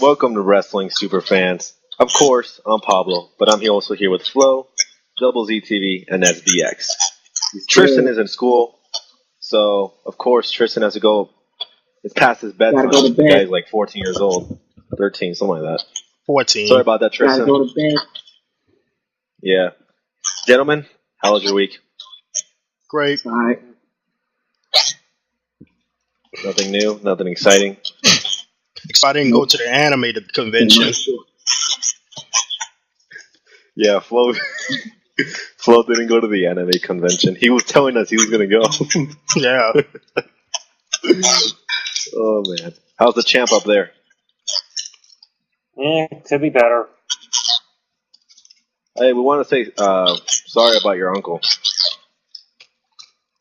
Welcome to Wrestling Superfans. Of course, I'm Pablo, but I'm also here with Flo, Double ZTV, and SBX. Tristan is in school, so of course Tristan has to go. It's past his bedtime. Go to bed. The guy's like 14 years old, 13, something like that. 14. Sorry about that, Tristan. Gotta go to bed. Yeah, gentlemen, how was your week? Great. All right. Nothing new, nothing exciting. I didn't go to the anime convention. Yeah, Flo didn't go to the anime convention. He was telling us he was gonna go. Yeah. Oh man, how's the champ up there? Could be better. Hey, we want to say sorry about your uncle.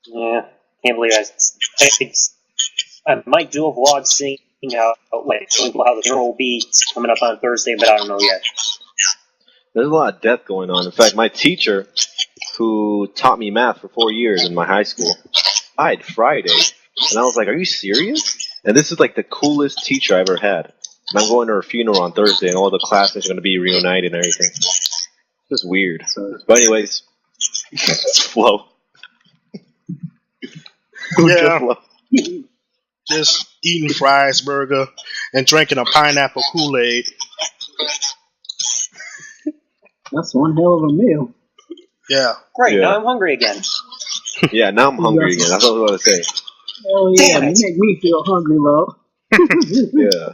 Yeah, can't believe I might do a vlog seeing how the funeral will be coming up on Thursday, but I don't know yet. There's a lot of death going on. In fact, my teacher, who taught me math for 4 years in my high school, died Friday. And I was like, are you serious? And this is like the coolest teacher I ever had. And I'm going to her funeral on Thursday, and all the classmates are going to be reunited and everything. It's just weird. But anyways, Flo. Yeah. Just eating fries burger and drinking a pineapple Kool-Aid. That's one hell of a meal. Yeah. Great, Yeah. now I'm hungry again. Yeah, now I'm hungry again. That's what I was about to say. Hell yeah, Damn you it. make me feel hungry, love. Yeah.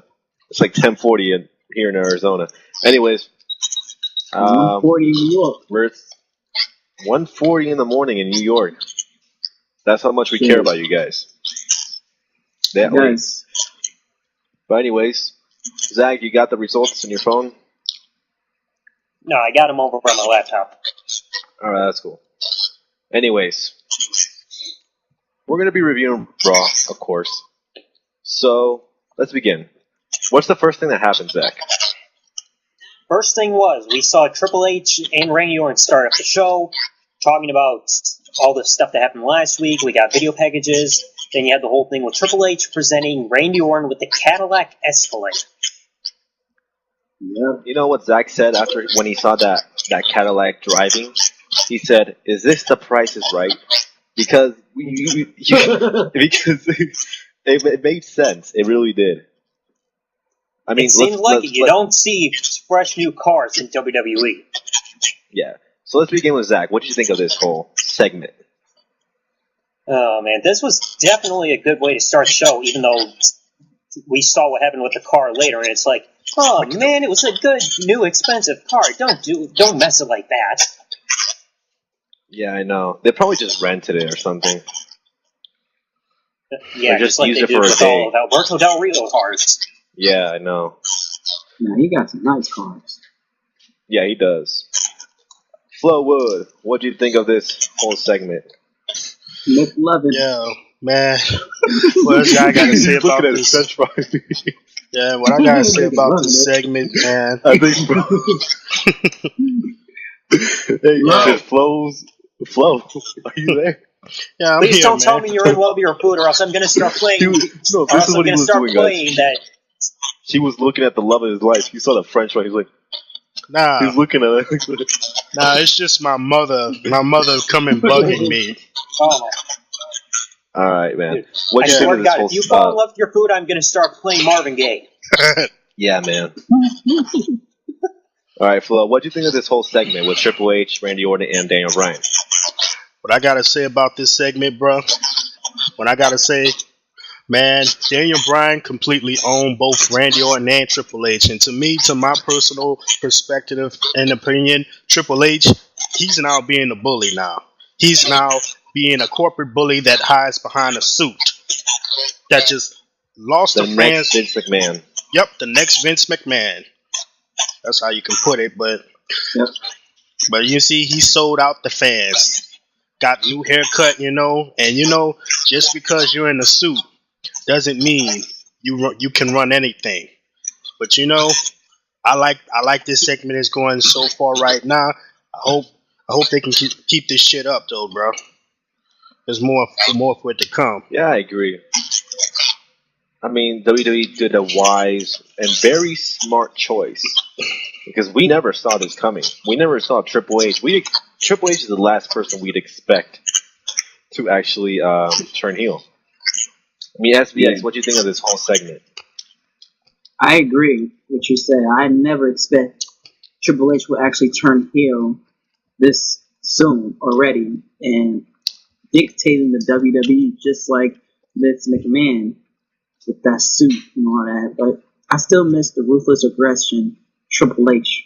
It's like 10:40 here in Arizona. Anyways, 140 in New York. we're 1:40 in the morning in New York. That's how much we care about you guys. That way. Nice. But anyways, Zach, you got the results on your phone? No, I got him over on my laptop. Alright, that's cool. Anyways, we're going to be reviewing Raw, of course. So, let's begin. What's the first thing that happened, Zach? First thing was, we saw Triple H and Randy Orton start up the show, talking about all the stuff that happened last week. We got video packages. Then you had the whole thing with Triple H presenting Randy Orton with the Cadillac Escalade. Yeah. You know what Zach said after when he saw that Cadillac driving? He said, "Is this the Price is Right?" Because because it made sense. It really did. I mean, it seems like you don't see fresh new cars in WWE. Yeah. So let's begin with Zach. What did you think of this whole segment? Oh man, this was definitely a good way to start the show, even though we saw what happened with the car later, and it's like, oh man, it was a good, new, expensive car. Don't mess it like that. Yeah, I know. They probably just rented it or something. Yeah, Or just like use they it did for a with day. all of Alberto Del Rio cars. Yeah, I know. Yeah, he got some nice cars. Yeah, he does. Flo Wood, what do you think of this whole segment? McLovin. Yeah, man. What I gotta say He's about looking at this? his French fries. Yeah, what I gotta say about this segment, man. I think hey, Flo, are you there? Yeah, I'm Please here, don't tell man. me you're in love with your food, or else I'm gonna start playing. Dude, no, or this else is I'm what he gonna was start doing, playing guys. that. He was looking at the love of his life. He saw the French fry. He's like, he's looking at it. Nah, it's just my mother. My mother coming bugging me. Oh, All right, man. dude, What I do you think swear of to this God, whole if you fall in love with your food, I'm gonna start playing Marvin Gaye. Yeah, man. All right, Flo, what do you think of this whole segment with Triple H, Randy Orton, and Daniel Bryan? What I gotta say about this segment, bro? What I gotta say, man, Daniel Bryan completely owned both Randy Orton and Triple H. And to me, to my personal perspective and opinion, Triple H, he's now being a bully now. He's now being a corporate bully that hides behind a suit. That just lost The the next fans. Vince McMahon. Yep, the next Vince McMahon. That's how you can put it, but Yep. but you see, he sold out the fans. Got new haircut, and just because you're in a suit doesn't mean you can run anything. But I like this segment is going so far right now. I hope they can keep this shit up though, bro. There's more for it to come. Yeah, I agree. I mean, WWE did a wise and very smart choice because we never saw this coming. We never saw Triple H. Triple H is the last person we'd expect to actually turn heel. I mean, SBX, what do you think of this whole segment? I agree with what you said. I never expect Triple H will actually turn heel this soon already and dictating the WWE just like Vince McMahon with that suit and all that. But I still miss the ruthless aggression, Triple H,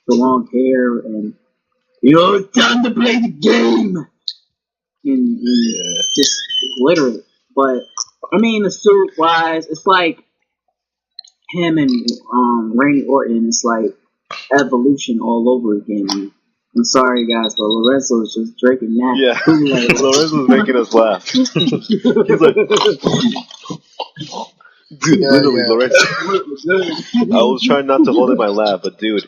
the long hair, and it's time to play the game, and just literally. But I mean, the suit wise, it's like him and Randy Orton. It's like evolution all over again. I'm sorry, guys, but Lorenzo is just drinking that. Yeah, Lorenzo's making us laugh. He's like, dude, literally, Lorenzo. I was trying not to hold in my laugh, but dude,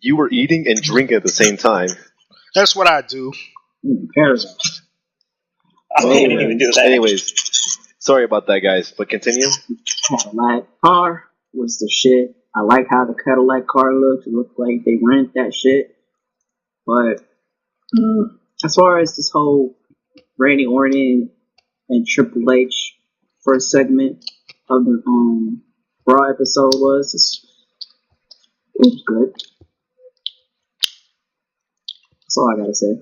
you were eating and drinking at the same time. That's what I do. Paradise. I didn't even do that. Anyways, sorry about that, guys, but continue. Cadillac car was the shit. I like how the Cadillac car looked. It looked like they rent that shit. But as far as this whole Randy Orton and Triple H first segment of the Raw episode was, it was good. That's all I gotta say.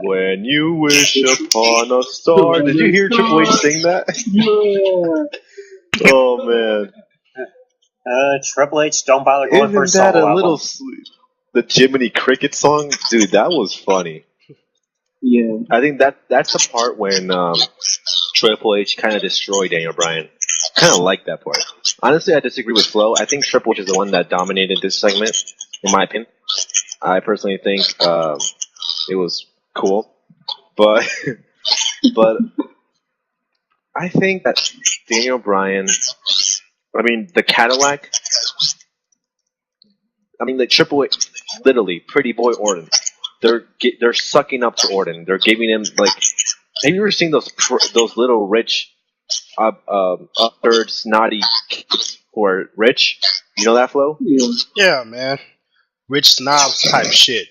When you wish upon a star. Did you hear Triple H sing that? Yeah. Oh man. Triple H, don't bother going for a Isn't that solo a little album. the Jiminy Cricket song? Dude, that was funny. Yeah. I think that's the part when Triple H kind of destroyed Daniel Bryan. Kind of like that part. Honestly, I disagree with Flo. I think Triple H is the one that dominated this segment, in my opinion. I personally think it was cool, but I think that Daniel Bryan. I mean, the Cadillac. I mean, the Triple H, literally, Pretty Boy Orton. They're sucking up to Orton. They're giving him like. Have you ever seen those little rich, upbeard, snotty kids who are rich? You know that, Flo? Yeah. Yeah, man. Rich snobs type shit.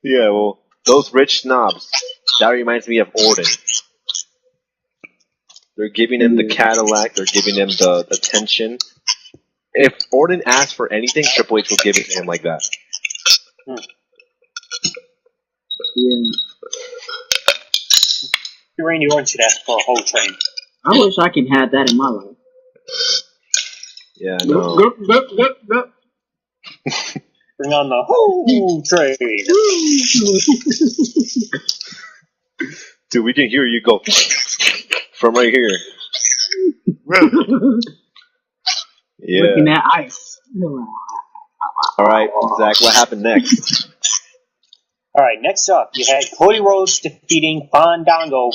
Yeah, well, those rich snobs. That reminds me of Orton. They're giving him the Cadillac. They're giving him the attention. If Orton asked for anything, Triple H will give it to him like that. Yeah. Randy Orton should ask for a whole train. I wish I could have that in my life. Yeah, no. Bring on the whole train. Dude, we can hear you go from right here. Yeah. Looking at ice. All right, Zach, what happened next? All right, next up, you had Cody Rhodes defeating Fandango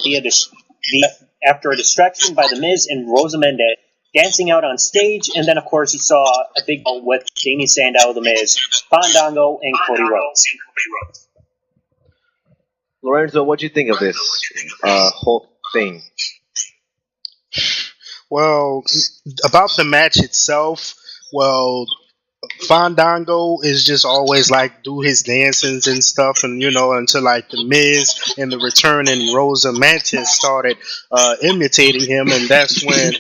after a distraction by The Miz and Rosa Mendez dancing out on stage, and then, of course, you saw a big one with Damien Sandow, The Miz, Fandango, and Cody Rhodes. Lorenzo, what'd you think of this whole thing? Well, about the match itself, well, Fandango is just always like do his dancings and stuff, and until like the Miz and the returning Rosa Mantis started imitating him, and that's when,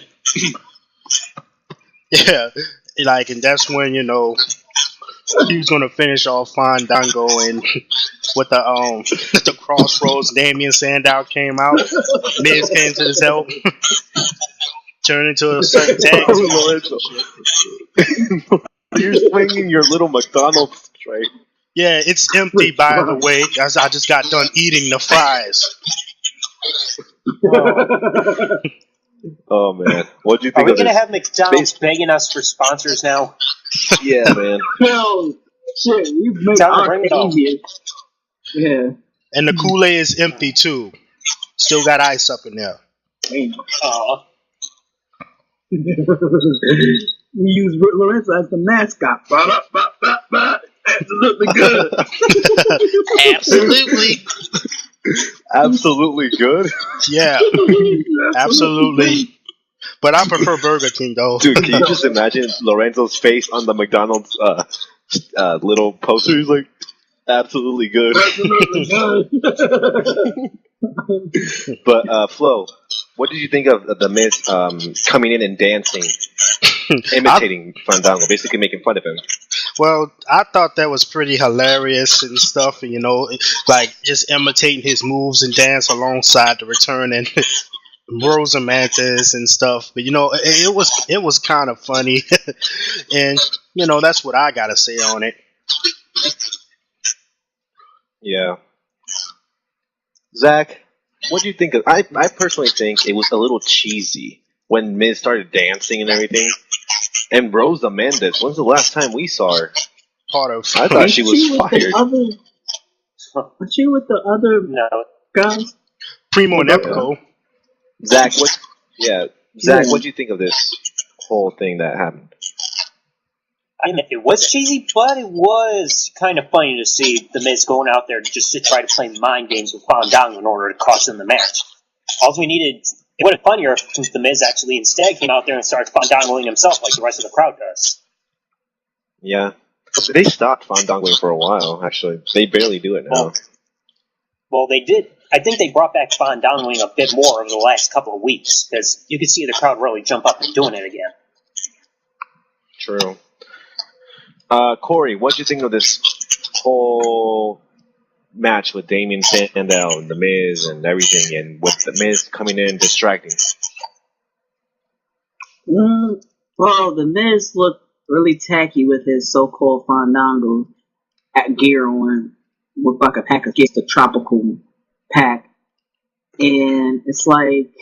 and that's when he was gonna finish off Fandango, and with the Crossroads, Damien Sandow came out, Miz came to his help. Turned into a certain tag. You're swinging your little McDonald's tray. Yeah, it's empty, by the way. As I just got done eating the fries. Oh man, what do you think? Are we gonna have McDonald's begging us for sponsors now? Yeah, man. Hell, shit, you've made our easier. Yeah. And the Kool-Aid is empty too. Still got ice up in there. We use Lorenzo as the mascot. Absolutely good. Absolutely. Absolutely good. Yeah, absolutely. But I prefer Burger King though. Dude, can you just imagine Lorenzo's face on the McDonald's little poster? He's like, absolutely good. But Flo, what did you think of the Miz coming in and dancing, imitating Fandango, basically making fun of him? Well, I thought that was pretty hilarious and stuff. You know, like just imitating his moves and dance alongside the return and Rose and Mantis and stuff. But you know, it was kind of funny, and you know that's what I gotta say on it. Yeah. Zach, what do you think of? I personally think it was a little cheesy when Miz started dancing and everything. And Rosa Mendes, when's the last time we saw her? Part of I thought she was fired. Was she with the other No. guys? Primo and Epico. Zach, Zach, Yeah. what do you think of this whole thing that happened? I mean, it was cheesy, but it was kind of funny to see The Miz going out there just to try to play mind games with Fandango in order to cost him the match. All we needed, it would have been funnier if The Miz actually instead came out there and started Fandangoing himself like the rest of the crowd does. Yeah. They stopped Fandangoing for a while, actually. They barely do it now. Well, they did. I think they brought back Fandangoing a bit more over the last couple of weeks, because you could see the crowd really jump up and doing it again. True. Corey, what do you think of this whole match with Damien Sandow and The Miz and everything, and with The Miz coming in and distracting? Well, The Miz looked really tacky with his so-called Fandango gear on, with like a pack of the tropical pack, and it's like,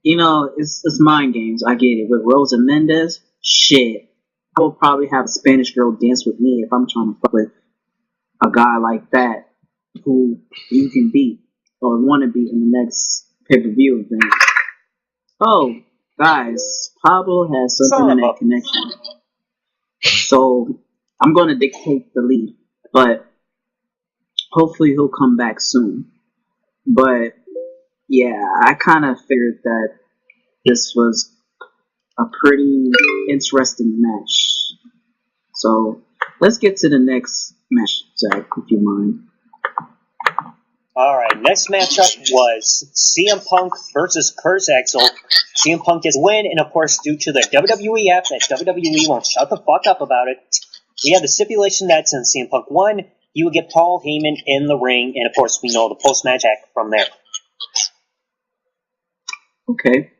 you know, it's mind games. I get it. With Rosa Mendes, shit, I will probably have a Spanish girl dance with me if I'm trying to fuck with a guy like that who you can beat or want to beat in the next pay-per-view event. Oh, guys, Pablo has some internet connection, so I'm going to dictate the lead, but hopefully he'll come back soon. But yeah, I kind of figured that this was a pretty interesting match. So let's get to the next match, Zach, if you mind. Alright, next matchup was CM Punk versus Curtis Axel. CM Punk gets a win, and of course, due to the WWE app, that WWE won't shut the fuck up about it, we have the stipulation that since CM Punk won, he would get Paul Heyman in the ring, and of course, we know the post-match act from there. Okay.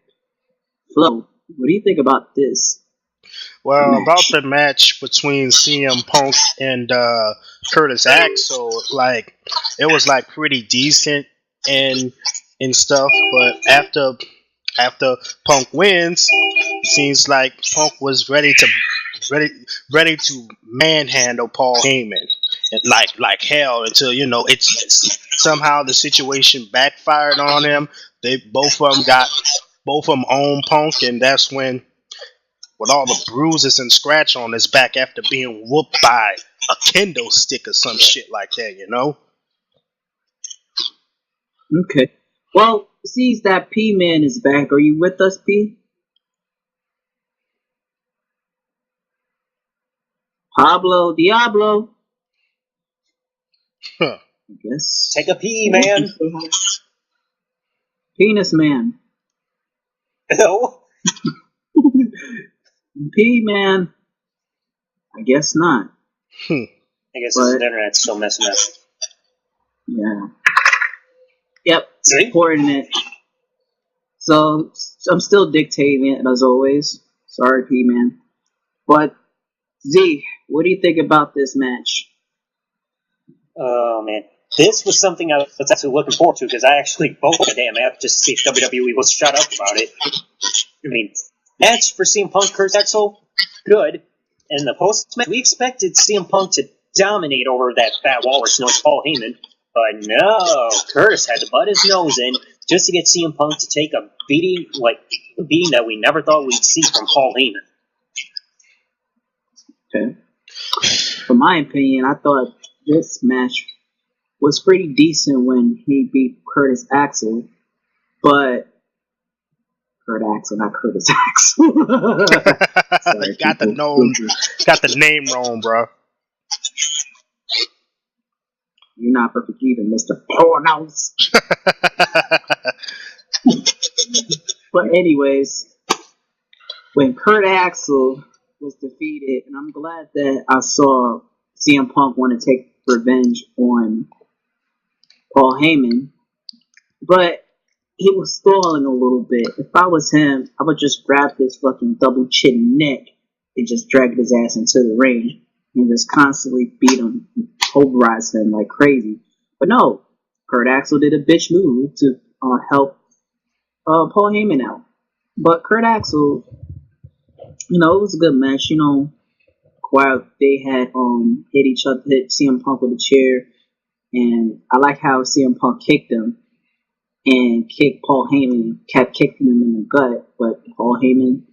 Flo, what do you think about this? Well, about the match between CM Punk and Curtis Axel, like it was like pretty decent and stuff, but after Punk wins, it seems like Punk was ready to manhandle Paul Heyman, and like hell, until you know it's somehow the situation backfired on him. They both of them own Punk, and that's when, with all the bruises and scratch on his back after being whooped by a kendo stick or some shit like that, you know? Okay. Well, sees that P-Man is back. Are you with us, P? Pablo Diablo. Huh. I guess. Take a pee, man. Penis Man. No? P-Man. I guess not. I guess the internet's still messing up. Yeah. Yep. See? Supporting it. So I'm still dictating it as always. Sorry, P-Man. But Z, what do you think about this match? Oh, man. This was something I was actually looking forward to, because I actually bought the damn app just to see if WWE will shut up about it. I mean, match for CM Punk, Curtis Axel, good. And the post-match, we expected CM Punk to dominate over that fat walrus known as Paul Heyman. But no, Curtis had to butt his nose in just to get CM Punk to take a beating that we never thought we'd see from Paul Heyman. Okay. For my opinion, I thought this match was pretty decent when he beat Curtis Axel, but Kurt Axel, not Curtis Axel. Sorry, got the name wrong, bro. You're not perfect either, Mr. Pornos. But anyways, when Kurt Axel was defeated, and I'm glad that I saw CM Punk want to take revenge on Paul Heyman, but he was stalling a little bit. If I was him, I would just grab his fucking double chin neck and just drag his ass into the ring and just constantly beat him, pulverize him like crazy. But no, Kurt Axel did a bitch move to help Paul Heyman out. But Kurt Axel, it was a good match. While they had hit CM Punk with a chair, and I like how CM Punk kicked him and kicked Paul Heyman, kept kicking him in the gut, but Paul Heyman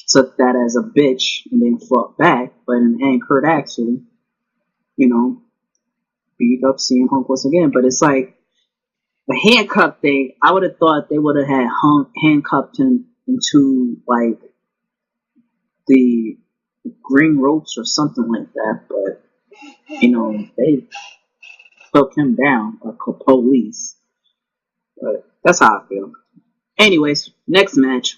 took that as a bitch and then fought back. But in the end, Kurt Axel, beat up CM Punk once again. But it's like the handcuff thing. I would have thought they would have had handcuffed him into like the ring ropes or something like that. But they took him down like police. But that's how I feel. Anyways, next match.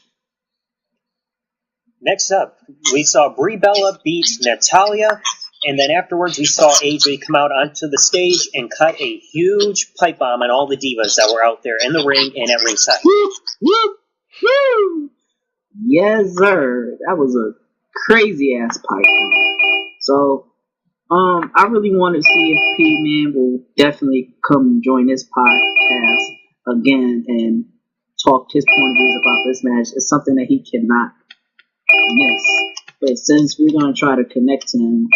Next up, we saw Brie Bella beat Natalya, and then afterwards we saw AJ come out onto the stage and cut a huge pipe bomb on all the divas that were out there in the ring and at ringside. Woo, woo, woo. Yes, sir. That was a crazy ass pipe bomb. So, I really want to see if P-Man will definitely come and join this podcast again and talk his point of views about this match. It's something that he cannot miss. But since we're going to try to connect to him,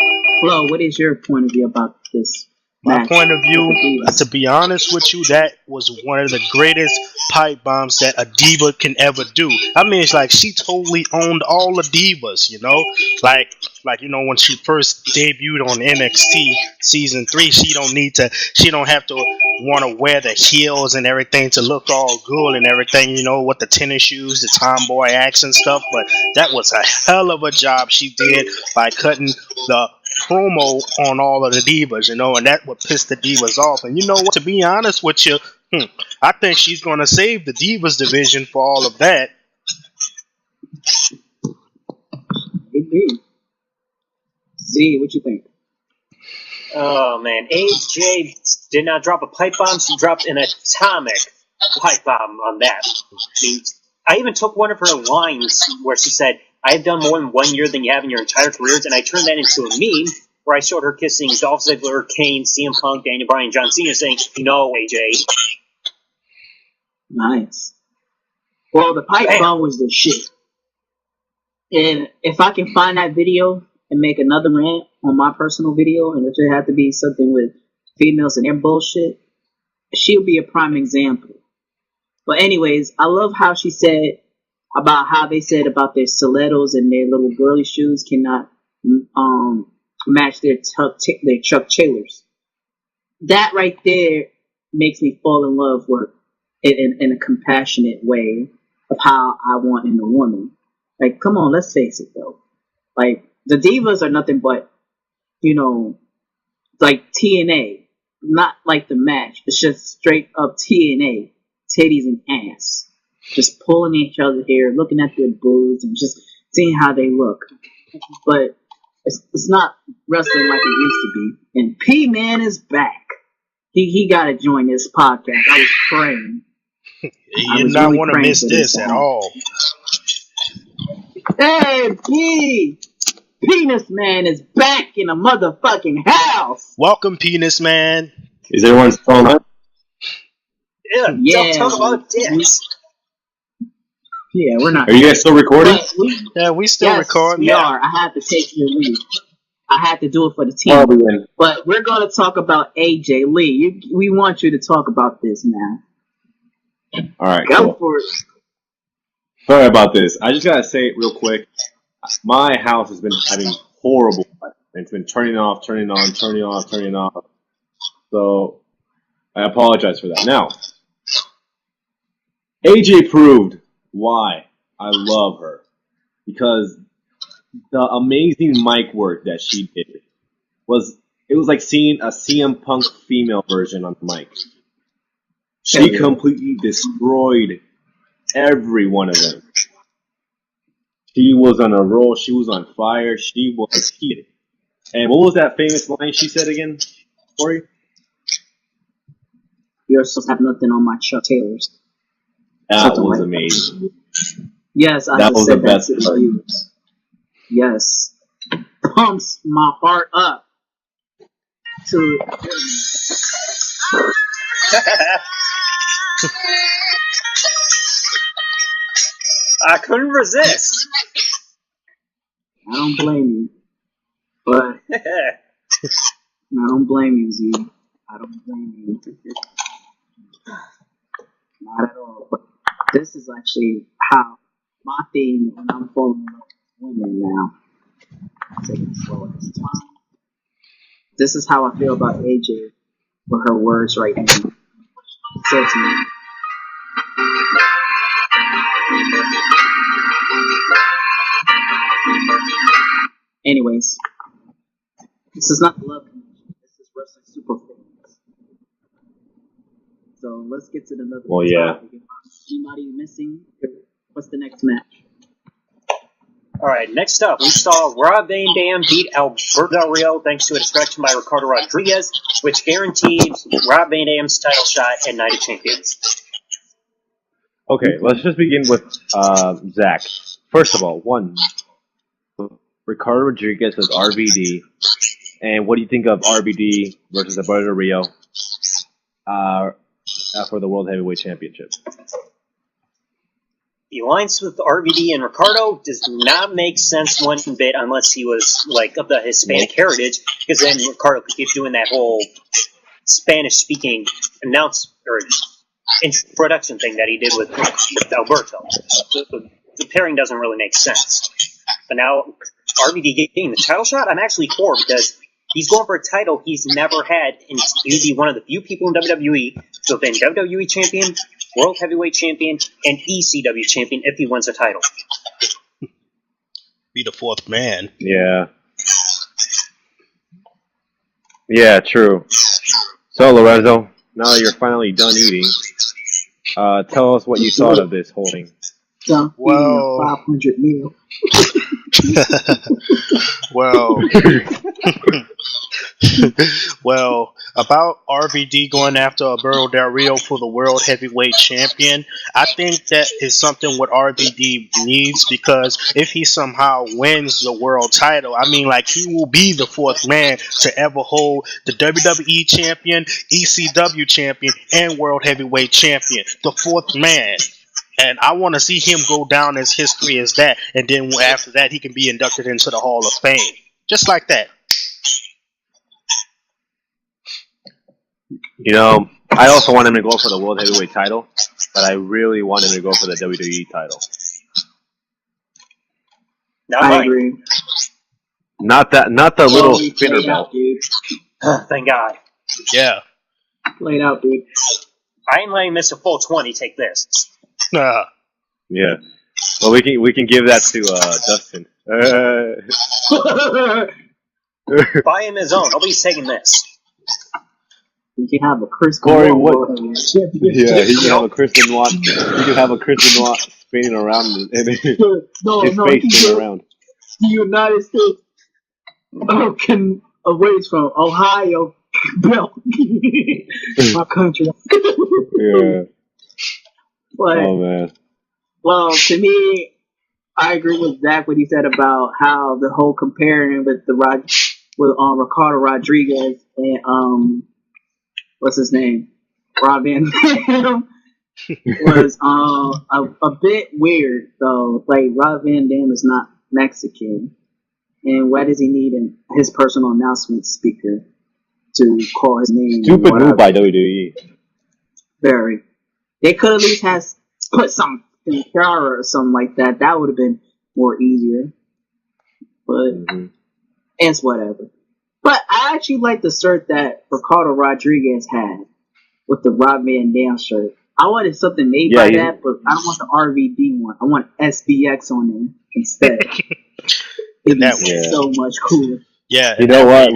Flo, what is your point of view about this match? My point of view, to be honest with you, that was one of the greatest pipe bombs that a diva can ever do. I mean, it's like she totally owned all the divas, like when she first debuted on NXT season 3, she don't have to want to wear the heels and everything to look all good and everything, with the tennis shoes, the tomboy action stuff. But that was a hell of a job she did by cutting the promo on all of the divas, and that would piss the divas off. And you know what? To be honest with you, I think she's going to save the divas division for all of that. Indeed. Z, what you think? Oh man, AJ did not drop a pipe bomb; she dropped an atomic pipe bomb on that. I even took one of her lines where she said, "I've done more in 1 year than you have in your entire careers," and I turned that into a meme where I showed her kissing Dolph Ziggler, Kane, CM Punk, Daniel Bryan, John Cena, saying, "No, AJ." Nice. Well, the pipe bomb was the shit. And if I can find that video and make another rant on my personal video, and if it had to be something with females and their bullshit, she'll be a prime example. But anyways, I love how she said about how they said about their stilettos and their little girly shoes cannot match their Chuck Taylors. That right there makes me fall in love with in a compassionate way of how I want in a woman. Like, come on, let's face it though. Like, the divas are nothing but, like TNA. Not like the match. It's just straight up TNA. Titties and ass. Just pulling each other's hair, looking at their boobs, and just seeing how they look. But it's not wrestling like it used to be. And P-Man is back. He got to join this podcast. I was praying. You did not want to miss this at all. Hey, P! Penis Man is back in a motherfucking house. Welcome, Penis Man. Is everyone still on? Yeah, don't talk about dicks. Yeah, we're not. Are you guys still recording? We still recording. We are. I had to take your leave. I had to do it for the team. But we're going to talk about AJ Lee. We want you to talk about this now. All right, Go for it. Sorry about this. I just gotta say it real quick. My house has been having horrible. It's been turning off, turning on, turning off, turning off. So I apologize for that. Now, AJ proved why I love her. Because the amazing mic work that she did was like seeing a CM Punk female version on the mic. She completely destroyed every one of them. She was on a roll. She was on fire. She was heated. And what was that famous line she said again, Corey? You're supposed to have nothing on my Chuck Taylors. That Something was like amazing. Yes, I That just was said the that best to part. you. Yes. Pumps my heart up to I couldn't resist. I don't blame you. But I don't blame you, Z. I don't blame you. Not at all. But this is actually how my theme when I'm falling in love with women now. Taking it slow this time. This is how I feel about AJ with her words right now. She said to me, anyways, this is not the love connection. This is wrestling super fans. So let's get to another topic. Anybody missing? What's the next match? Alright, next up, we saw Rob Van Dam beat Alberto Del Rio thanks to a distraction by Ricardo Rodriguez, which guaranteed Rob Van Dam's title shot at Night of Champions. Okay, let's just begin with Zach. First of all, Ricardo Rodriguez with RVD, and what do you think of RVD versus Alberto Del Rio for the World Heavyweight Championship? The alliance with RVD and Ricardo does not make sense one bit unless he was, like, of the Hispanic heritage, because then Ricardo could keep doing that whole Spanish-speaking introduction thing that he did with Alberto. The pairing doesn't really make sense. But now, RVD getting the title shot, I'm actually for, because he's going for a title he's never had, and he would be one of the few people in WWE to have been WWE Champion, World Heavyweight Champion, and ECW Champion if he wins a title. Be the fourth man. Yeah. Yeah, true. So, Lorenzo, now that you're finally done eating, tell us what you thought of this whole thing. Well, 500 meal. well, about RVD going after Alberto Del Rio for the World Heavyweight Champion, I think that is something what RVD needs, because if he somehow wins the world title, I mean, like, he will be the fourth man to ever hold the WWE Champion, ECW Champion, and World Heavyweight Champion. The fourth man. And I want to see him go down as history as that, and then after that, he can be inducted into the Hall of Fame. Just like that. You know, I also want him to go for the World Heavyweight title, but I really want him to go for the WWE title. I agree. Not the little spinner belt. Thank God. Yeah. Laid out, dude. I ain't letting Mr. Full 20 take this. Yeah. Well, we can give that to Dustin. Buy him his own. Nobody's taking this. We can have a Chris Corey, Benoit. Yeah, he can have a Chris Benoit. He can have a Chris Benoit spinning around and his face spinning around. The United States can awaits from Ohio belt. My country. Yeah. But, oh man. Well, to me, I agree with Zach what he said about how the whole comparing with Ricardo Rodriguez and what's his name, Rob Van Dam, was a bit weird though. Like, Rob Van Dam is not Mexican, and why does he need his personal announcement speaker to call his name? Stupid move by WWE. Very. They could at least put something in Kara or something like that. That would have been more easier. But it's whatever. But I I actually like the shirt that Ricardo Rodriguez had with the Rob Van Dam shirt. I wanted something made by that, but I don't want the RVD one. I want SBX on it instead. It'd be so much cooler. Yeah. You know what?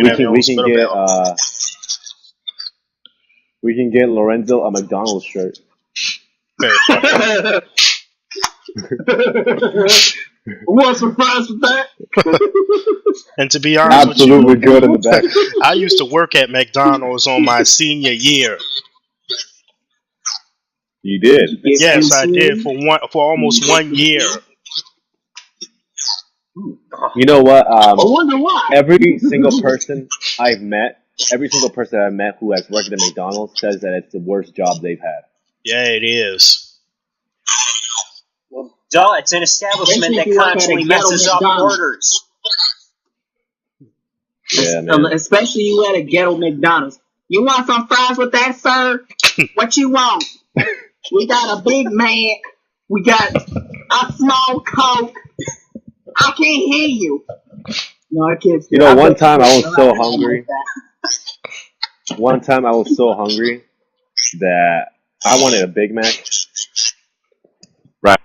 We can get Lorenzo a McDonald's shirt. Want some fries with that? And to be honest Absolutely with you, good in the back. I used to work at McDonald's on my senior year. You did? Yes, I did for almost 1 year. You know what? I wonder why. Every single person I've met who has worked at McDonald's says that it's the worst job they've had. Yeah, it is. Well, duh, it's an establishment that constantly messes up orders. Yeah, man. Especially you at a ghetto McDonald's. You want some fries with that, sir? What you want? We got a Big Mac. We got a small Coke. I can't hear you. No, I can't. You know, one time I was so hungry. One time I was so hungry that I wanted a Big Mac. Right.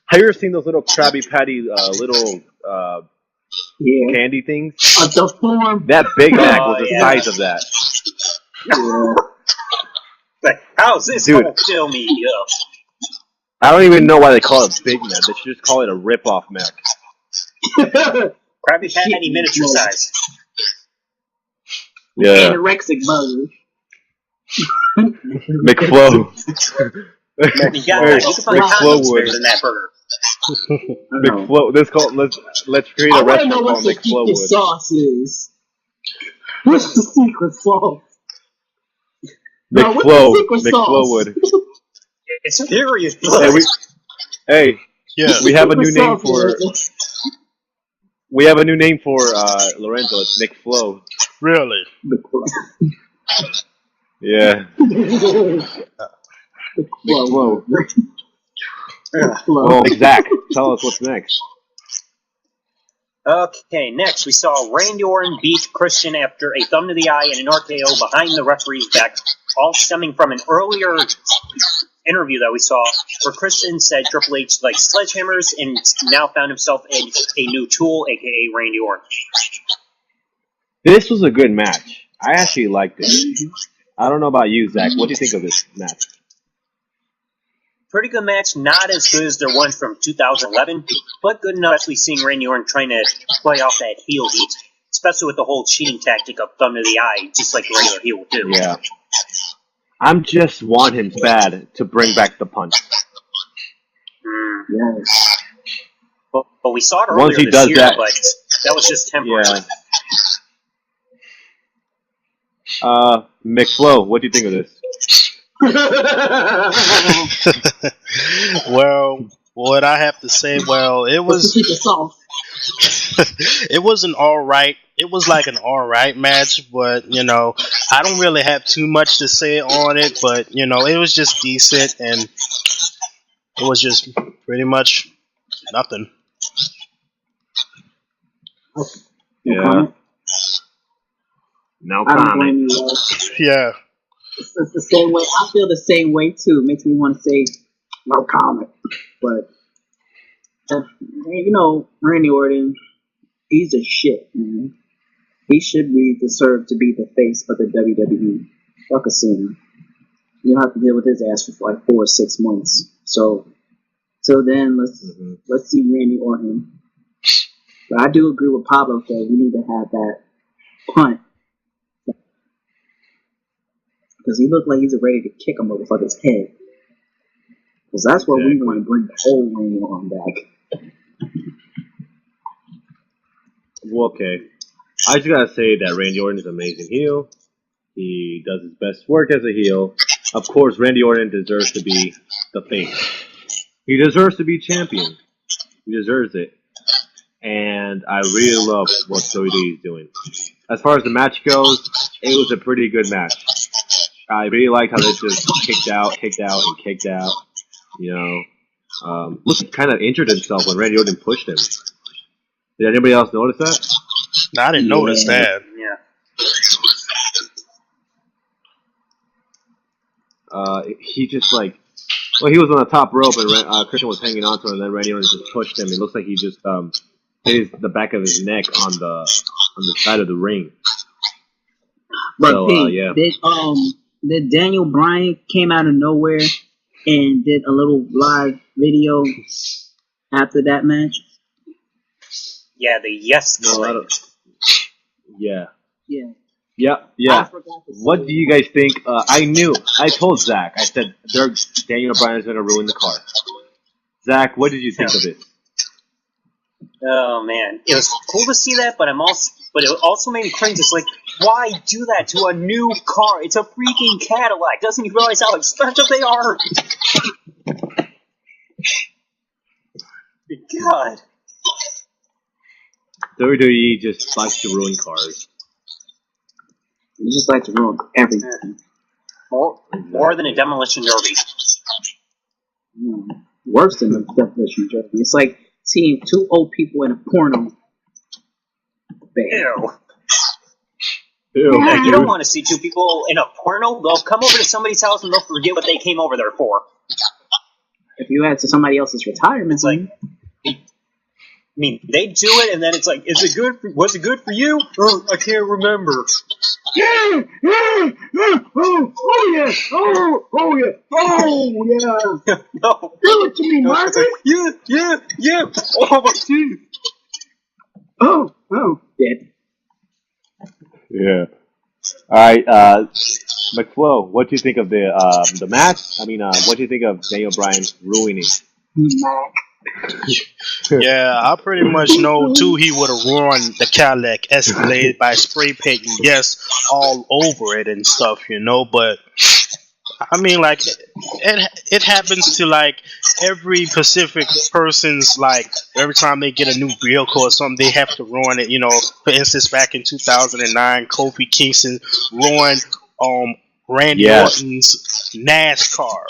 Have you ever seen those little Krabby Patty little candy things? The form. That Big Mac was the size of that. Yeah. But how's this gonna fill me up? I don't even know why they call it Big Mac. They should just call it a rip-off Mac. Krabby Patty miniature size. Yeah. Anorexic burger. McFlow. You can find condoms bigger than that burger. McFlow. Let's create a restaurant called McFlow. What the sauce is? What's the secret sauce? McFlowwood. It's serious. We have a new name for. We have a new name for Lorenzo. It's McFlow. Really? Yeah. McFlow. Well, Zach, tell us what's next. Okay, next we saw Randy Orton beat Christian after a thumb to the eye and an RKO behind the referee's back, all stemming from an earlier interview that we saw where Christian said Triple H likes sledgehammers and now found himself in a new tool, aka Randy Orton. This was a good match. I actually liked it. I don't know about you, Zach. What do you think of this match? Pretty good match, not as good as their one from 2011, but good enough actually seeing Randy Orton trying to play off that heel heat, especially with the whole cheating tactic of thumb to the eye, just like the regular heel would do. Yeah. I'm just want him bad to bring back the punch. Yes. But we saw it earlier this year, but that was just temporary. Yeah. McFlow, what do you think of this? Well, what I have to say, it was. It was an alright. It was like an alright match, but I don't really have too much to say on it. But it was just decent, and it was just pretty much nothing. Yeah. No comment. Yeah. It's the same way. I feel the same way too. It makes me want to say no comment. But Randy Orton, he's a shit, man. He should be deserved to be the face of the WWE. Fuck a sinner. You don't have to deal with his ass for like 4 or 6 months. So till then, let's see Randy Orton. But I do agree with Pablo that we need to have that punt. Because he looked like he's ready to kick a motherfucker's head. Because that's what we want to bring the whole Randy Orton back. Well, okay. I just gotta say that Randy Orton is an amazing heel. He does his best work as a heel. Of course, Randy Orton deserves to be the face. He deserves to be champion. He deserves it. And I really love what Cody is doing. As far as the match goes, it was a pretty good match. I really liked how they just kicked out, and kicked out. Looked kind of injured himself when Randy Orton pushed him. Did anybody else notice that? I didn't notice that. Yeah. he just like, well, he was on the top rope and Christian was hanging on to him, and then Randy Orton just pushed him. It looks like he just hit the back of his neck on the side of the ring. But So, Pete, yeah. did Daniel Bryan came out of nowhere and did a little live video after that match? Yeah, the yes No, claim. Yeah. Yeah. Yeah, I yeah. forgot to say What do you guys think? I told Zach, I said, Daniel Bryan is going to ruin the card. Zach, what did you think of it? Oh man, it was cool to see that, but it also made me cringe. It's like, why do that to a new car? It's a freaking Cadillac. Doesn't he realize how expensive they are? God. WWE just likes to ruin cars. You just like to ruin everything. More than a demolition derby. Worse than a definition derby. It's like seeing two old people in a porno. Ew. Ew, Yeah, you don't want to see two people in a porno. They'll come over to somebody's house and they'll forget what they came over there for. If you add to somebody else's retirement, It's like, I mean, they do it, and then it's like, was it good for you? Oh, I can't remember. yeah, oh yeah, oh yeah. No. Do it to me, No, it's Margaret. like, yeah. Oh, my teeth. Oh, dead. Yeah. All right, McFlo, what do you think of the match? I mean, what do you think of Daniel Bryan ruining? Yeah, I pretty much know too he would have ruined the Cadillac Escalade by spray painting yes all over it and stuff, but I mean, like, it happens to like every Pacific person's, like, every time they get a new vehicle or something, they have to ruin it. For instance, back in 2009, Kofi Kingston ruined Randy Orton's NASCAR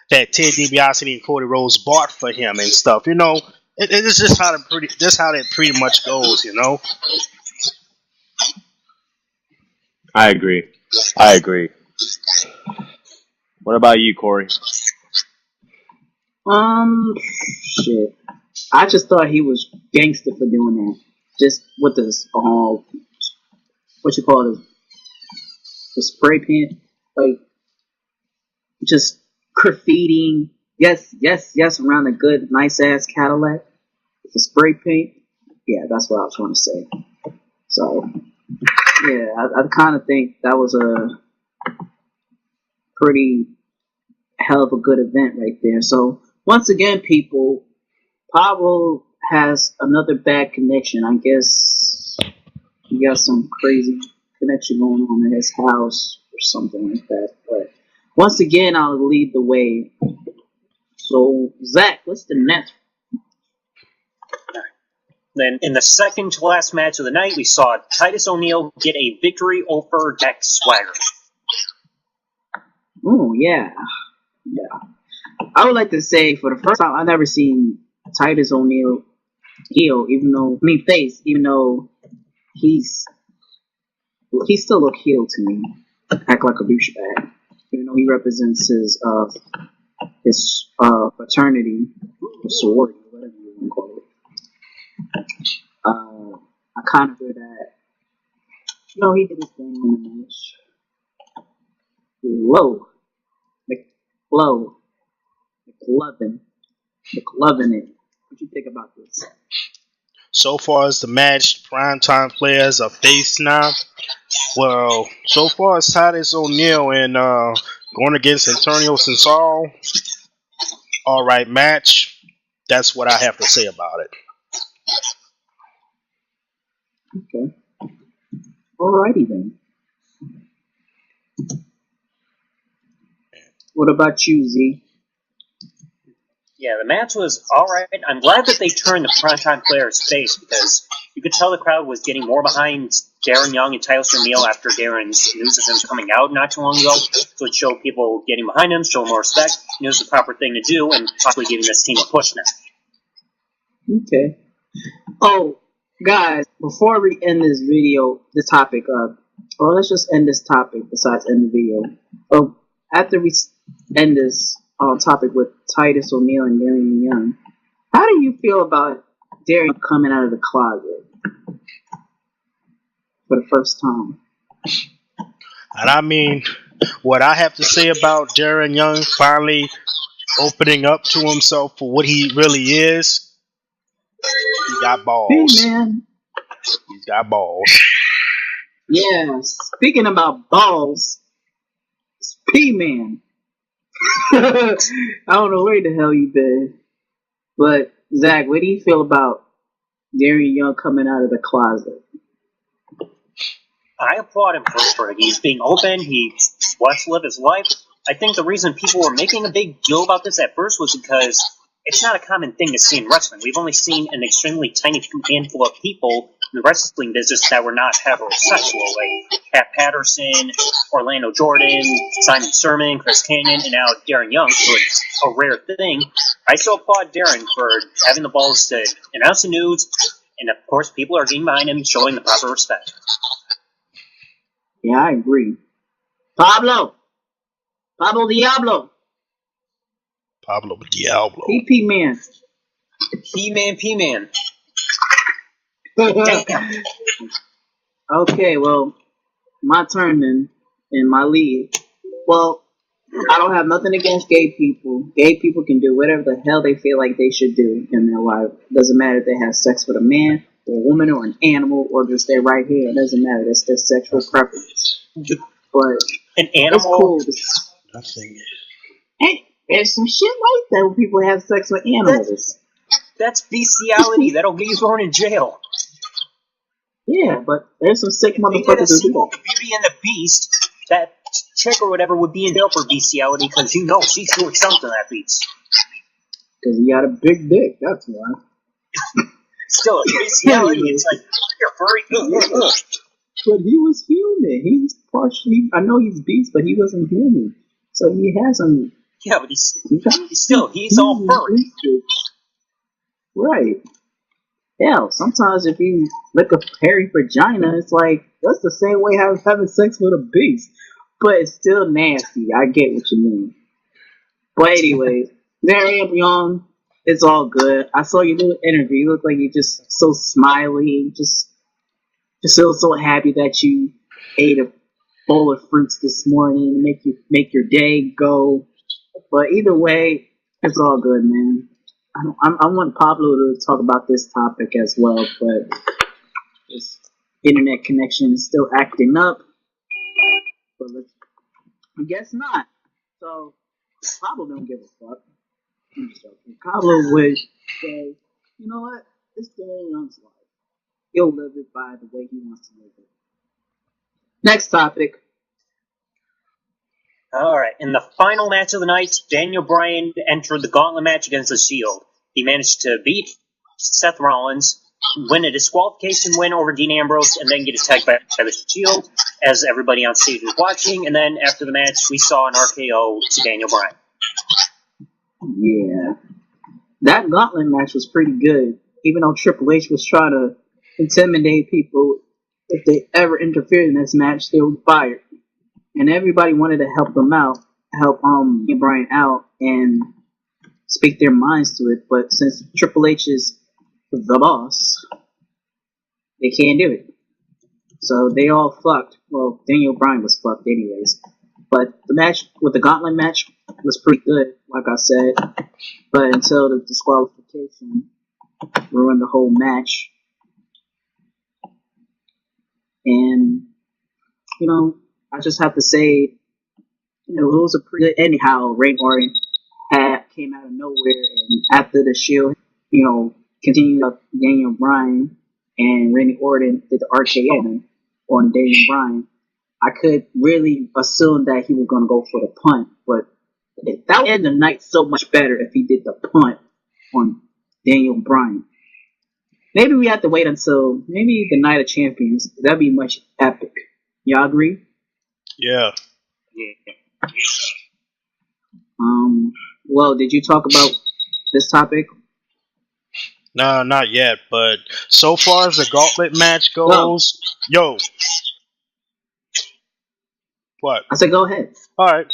that Ted DiBiase and Cody Rhodes bought for him and stuff. It's just how that pretty much goes. I agree. What about you, Corey? Shit. I just thought he was gangster for doing that. Just with this, what you call it, the spray paint, like, just graffitiing. Yes, around a good, nice ass Cadillac with the spray paint. Yeah, that's what I was trying to say. So, yeah, I kind of think that was a pretty hell of a good event right there. So, once again, people, Pablo has another bad connection. I guess he got some crazy connection going on in his house or something like that. But once again, I'll lead the way. So, Zach, what's the next? Then, in the second to last match of the night, we saw Titus O'Neil get a victory over Jack Swagger. Oh, yeah. I would like to say, for the first time, I've never seen Titus O'Neil heel, face, even though he still look heel to me. Act like a douchebag. Even though he represents his fraternity, or sorority, whatever you want to call it. I kind of hear that. He did his thing in the match. McLovin it. What you think about this? So far as the match, primetime players are face now. Well, so far as Titus O'Neil and going against Antonio Cesaro, all right match. That's what I have to say about it. Okay. Alrighty then. What about you, Z? Yeah, the match was alright. I'm glad that they turned the primetime player's face, because you could tell the crowd was getting more behind Darren Young and Titus O'Neil after Darren's news of him coming out not too long ago. So it showed people getting behind him, showing more respect. It was the proper thing to do, and possibly giving this team a push now. Okay. Oh, guys, before we end this video, or let's just end this topic besides end the video. After we end this topic with Titus O'Neil and Darian Young. How do you feel about Darian coming out of the closet for the first time? And I mean, what I have to say about Darren Young finally opening up to himself for what he really is, he got Hey, balls. man. He's got balls. Yeah, speaking about balls, it's P-Man. I don't know where the hell you been. But, Zach, what do you feel about Darian Young coming out of the closet? I applaud him for it. He's being open. He wants to live his life. I think the reason people were making a big deal about this at first was because it's not a common thing to see in wrestling. We've only seen an extremely tiny handful of people in the wrestling business that were not heterosexual, like Pat Patterson, Orlando Jordan, Simon Sermon, Chris Canyon, and now Darren Young, so it's a rare thing. I still applaud Darren for having the balls to announce the news, and of course people are getting behind him, showing the proper respect. Yeah, I agree. Pablo Diablo, Pablo Diablo. P-Man. P-Man. Damn. Okay, well, my turn then in my league. Well, I don't have nothing against gay people. Gay people can do whatever the hell they feel like they should do in their life. Doesn't matter if they have sex with a man or a woman or an animal or just their right here. It doesn't matter. That's their sexual preference. But An it's animal? cool. Nothing. Hey, there's some shit like that when people have sex with animals. That's bestiality. That'll get you thrown in jail. Yeah, but there's some sick If they did a motherfuckers who do sequel that. to Beauty and the Beast, that chick or whatever would be in jail for bestiality because she's doing something to that beast. Because he got a big dick, that's why. Still, it's bestiality. It's like, you're furry. But he was human. He was partially. I know he's beast, but he wasn't human. So he has some. Yeah, but he's all furry. Right. Hell, sometimes if you lick a hairy vagina, it's like that's the same way having sex with a beast, but it's still nasty. I get what you mean. But anyways, Darian Young, it's all good. I saw your little interview. You look like you're just so smiley, just so happy that you ate a bowl of fruits this morning, make your day go. But either way, it's all good, man. I want Pablo to talk about this topic as well, but his internet connection is still acting up. But I guess not. So Pablo don't give a fuck. I'm just joking. Pablo would say, you know what? It's Darian Young's life. He'll live it by the way he wants to live it. Next topic. Alright, in the final match of the night, Daniel Bryan entered the gauntlet match against The Shield. He managed to beat Seth Rollins, win a disqualification win over Dean Ambrose, and then get attacked by The Shield as everybody on stage was watching. And then after the match, we saw an RKO to Daniel Bryan. Yeah. That gauntlet match was pretty good. Even though Triple H was trying to intimidate people, if they ever interfered in this match, they would be fired. And everybody wanted to help them out, help Bryan out, and speak their minds to it. But since Triple H is the boss, they can't do it. So they all fucked. Well, Daniel Bryan was fucked anyways. But the match with the gauntlet match was pretty good, like I said. But until the disqualification ruined the whole match. And, you know, I just have to say, you know, it was a pretty good. Anyhow, Randy Orton came out of nowhere, and after the Shield, you know, continued up Daniel Bryan, and Randy Orton did the RKO on Daniel Bryan. I could really assume that he was going to go for the punt, but that would end the night so much better if he did the punt on Daniel Bryan. Maybe we have to wait until maybe the Night of Champions. That'd be much epic. Y'all agree? Yeah. Yeah. Well, did you talk about this topic? No, not yet. But so far as the gauntlet match goes, yo, what? I said, go ahead. All right.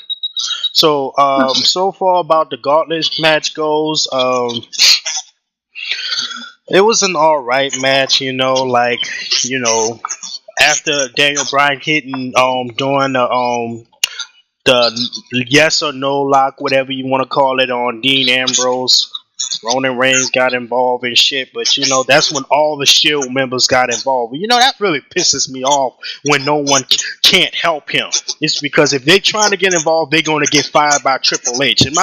So, so far about the Gauntlet match goes, it was an alright match, after Daniel Bryan hitting, doing the yes or no lock, whatever you want to call it, on Dean Ambrose. Roman Reigns got involved and shit, but that's when all the Shield members got involved. That really pisses me off when no one can't help him. It's because if they trying to get involved, they're going to get fired by Triple H. And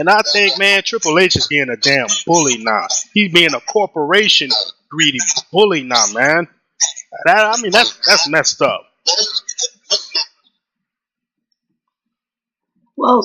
I think, man, Triple H is being a damn bully now. He's being a corporation greedy bully now, man. That's messed up. Well,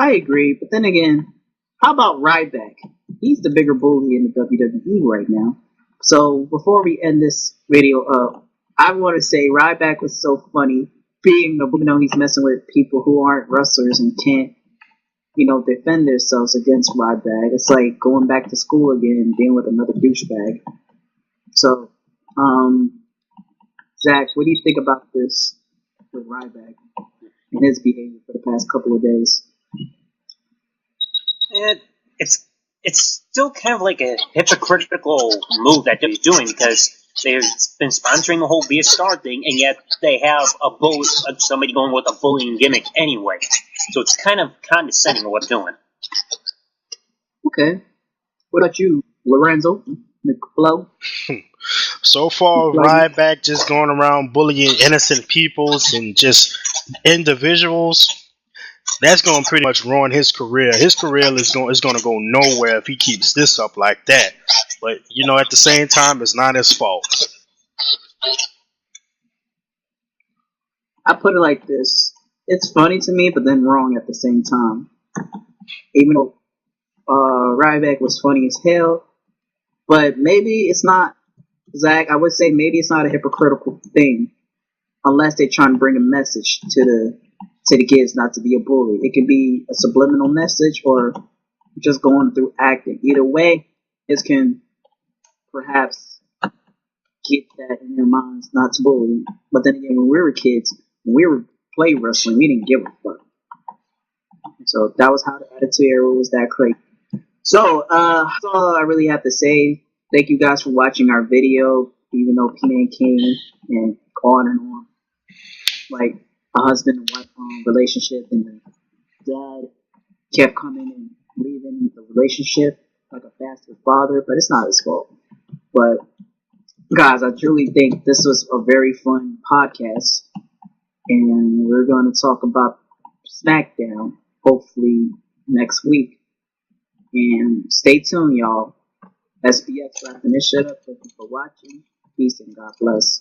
I agree, but then again, how about Ryback? He's the bigger bully in the WWE right now. So before we end this video up, I want to say Ryback was so funny, being he's messing with people who aren't wrestlers and can't, defend themselves against Ryback. It's like going back to school again and dealing with another douchebag. So, Zach, what do you think about this with Ryback and his behavior for the past couple of days? It's still kind of like a hypocritical move that they're doing, because they've been sponsoring the whole Be a Star thing, and yet they have somebody going with a bullying gimmick anyway. So it's kind of condescending of what they're doing. Okay. What about you, Lorenzo McFlow? So far, Ryback just going around bullying innocent peoples and just individuals. That's going to pretty much ruin his career. His career is going to go nowhere if he keeps this up like that. But at the same time, it's not his fault. I put it like this: it's funny to me, but then wrong at the same time. Even though Ryback was funny as hell, but maybe it's not. Zach, I would say maybe it's not a hypocritical thing, unless they're trying to bring a message to the kids not to be a bully. It can be a subliminal message or just going through acting. Either way, it can perhaps get that in their minds not to bully. But then again, when we were kids, when we were play wrestling, we didn't give a fuck. So that was how the Attitude Era was that crazy. So that's all I really have to say. Thank you guys for watching our video, even though P-Man came and on, like a husband and wife relationship, and the dad kept coming and leaving the relationship like a bastard father, but it's not his fault. But guys, I truly think this was a very fun podcast, and we're going to talk about SmackDown hopefully next week. And stay tuned, y'all. SBX wrapping this shit up. Thank you for watching. Peace and God bless.